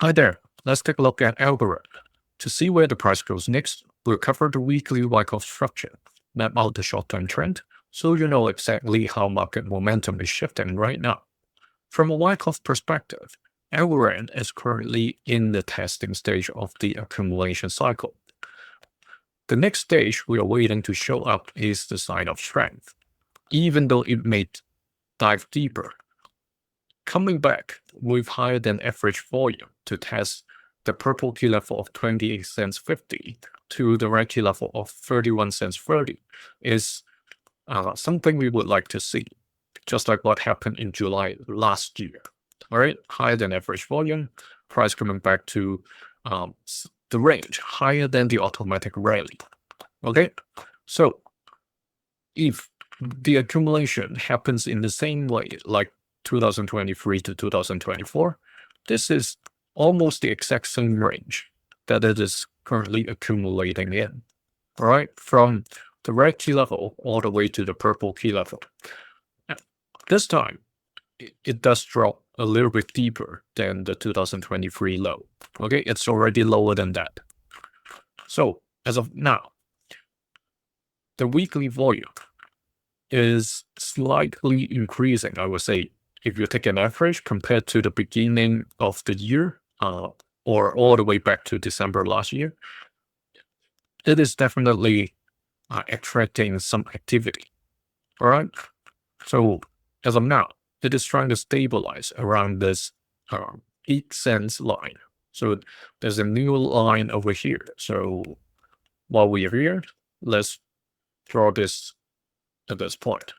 Hi there, let's take a look at Algorand. To see where the price goes next, we'll cover the weekly Wyckoff structure, map out the short-term trend, so you know exactly how market momentum is shifting right now. From a Wyckoff perspective, Algorand is currently in the testing stage of the accumulation cycle. The next stage we are waiting to show up is the sign of strength, even though it may dive deeper, coming back with higher than average volume to test the purple key level of 28 cents 50 to the red key level of 31 cents 30 is something we would like to see, just like what happened in July last year. All right, higher than average volume, price coming back to the range, higher than the automatic rally. Okay, so if the accumulation happens in the same way, like 2023 to 2024, this is almost the exact same range that it is currently accumulating in. All right, from the red key level all the way to the purple key level. This time, it does drop a little bit deeper than the 2023 low. Okay, it's already lower than that. So as of now, the weekly volume is slightly increasing, I would say, if you take an average compared to the beginning of the year, or all the way back to December last year. It is definitely attracting some activity. All right. So as of now, it is trying to stabilize around this 8 cents line. So there's a new line over here. So while we are here, let's draw this at this point.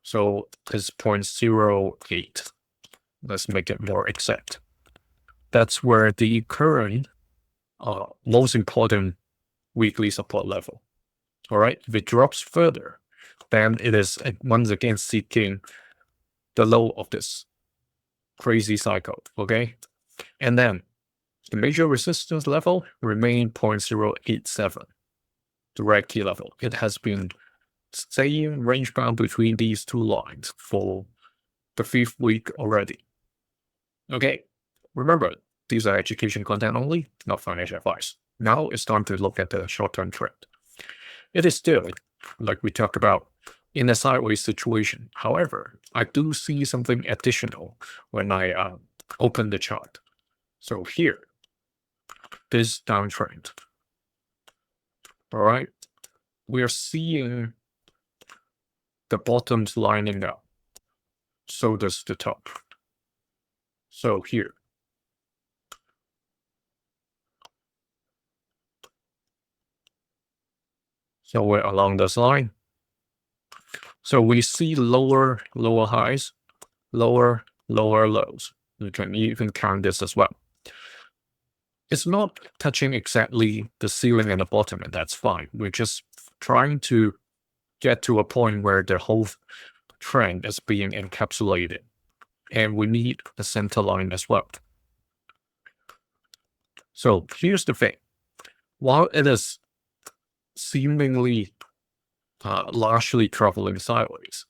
So it's 0.08. Let's make it more exact. That's where the current most important weekly support level. All right. If it drops further, then it is once again seeking the low of this crazy cycle. Okay. And then the major resistance level remain 0.087, the red key level. It has been staying range bound between these two lines for the 5th week already. Okay. Remember, these are education content only, not financial advice. Now it's time to look at the short-term trend. It is still, like we talked about, in a sideways situation. However, I do see something additional when I open the chart. So here, this downtrend. All right, we are seeing the bottoms lining up. So does the top. So here. So we're along this line. So we see lower highs, lower lows. You can even count this as well. It's not touching exactly the ceiling and the bottom, and that's fine. We're just trying to get to a point where the whole trend is being encapsulated. And we need the center line as well. So here's the thing. While it is seemingly largely traveling sideways,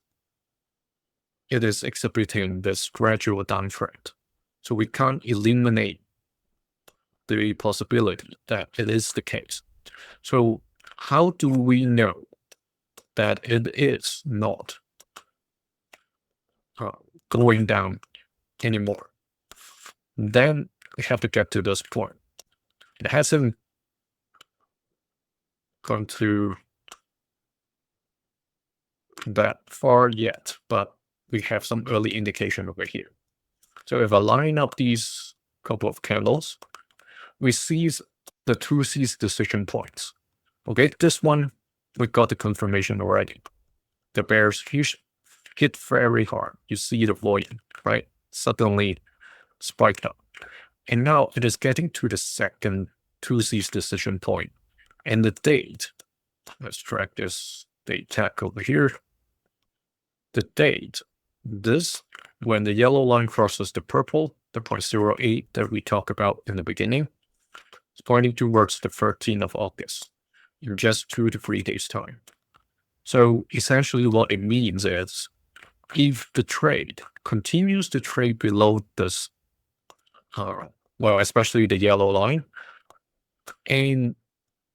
it is exhibiting this gradual downtrend. So we can't eliminate the possibility that it is the case. So how do we know that it is not going down anymore? Then we have to get to this point. It hasn't gone to that far yet, but we have some early indication over here. So if I line up these couple of candles, we see the 2C's decision points. Okay, this one, we got the confirmation already. The bears hit very hard. You see the volume, right? Suddenly spiked up. And now it is getting to the second 2C's decision point. And the date, let's track this date tag over here. The date, this, when the yellow line crosses the purple, the 0.08 that we talked about in the beginning, it's pointing towards the 13th of August in just 2 to 3 days time. So essentially what it means is if the trade continues to trade below this well, especially the yellow line, and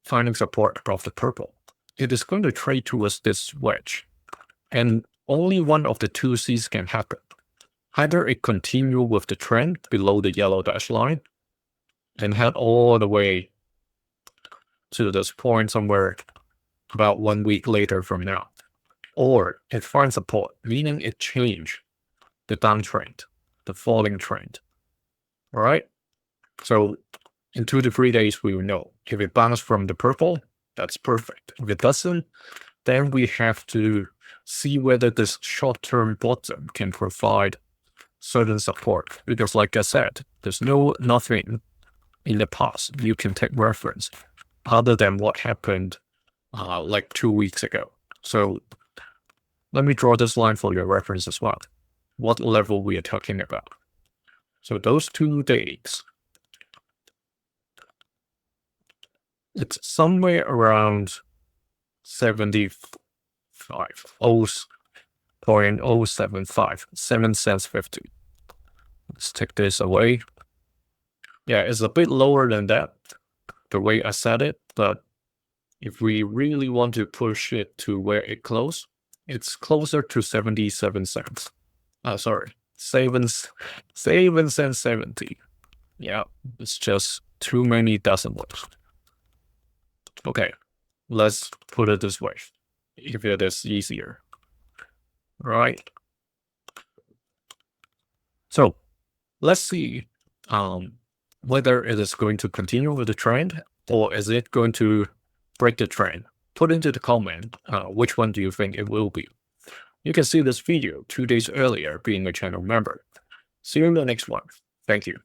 finding support above the purple, it is going to trade towards this wedge. And only one of the two C's can happen. Either it continue with the trend below the yellow dash line and head all the way to this point somewhere about 1 week later from now, or it finds support, meaning it changed the downtrend, the falling trend. All right. So in 2 to 3 days, we will know. If it bounces from the purple, that's perfect. If it doesn't, then we have to see whether this short-term bottom can provide certain support. Because like I said, there's nothing in the past you can take reference other than what happened like 2 weeks ago. So let me draw this line for your reference as well. What level we are talking about. So those 2 days, it's somewhere around 0.075, 7 cents 50. Let's take this away. Yeah, it's a bit lower than that, the way I said it, but if we really want to push it to where it closed, it's closer to 77 cents. Sorry, 7 cents 70. Yeah, it's just too many decimals. Okay, let's put it this way, if it is easier. Right? So let's see whether it is going to continue with the trend or is it going to break the trend. Put into the comment which one do you think it will be. You can see this video 2 days earlier being a channel member. See you in the next one. Thank you.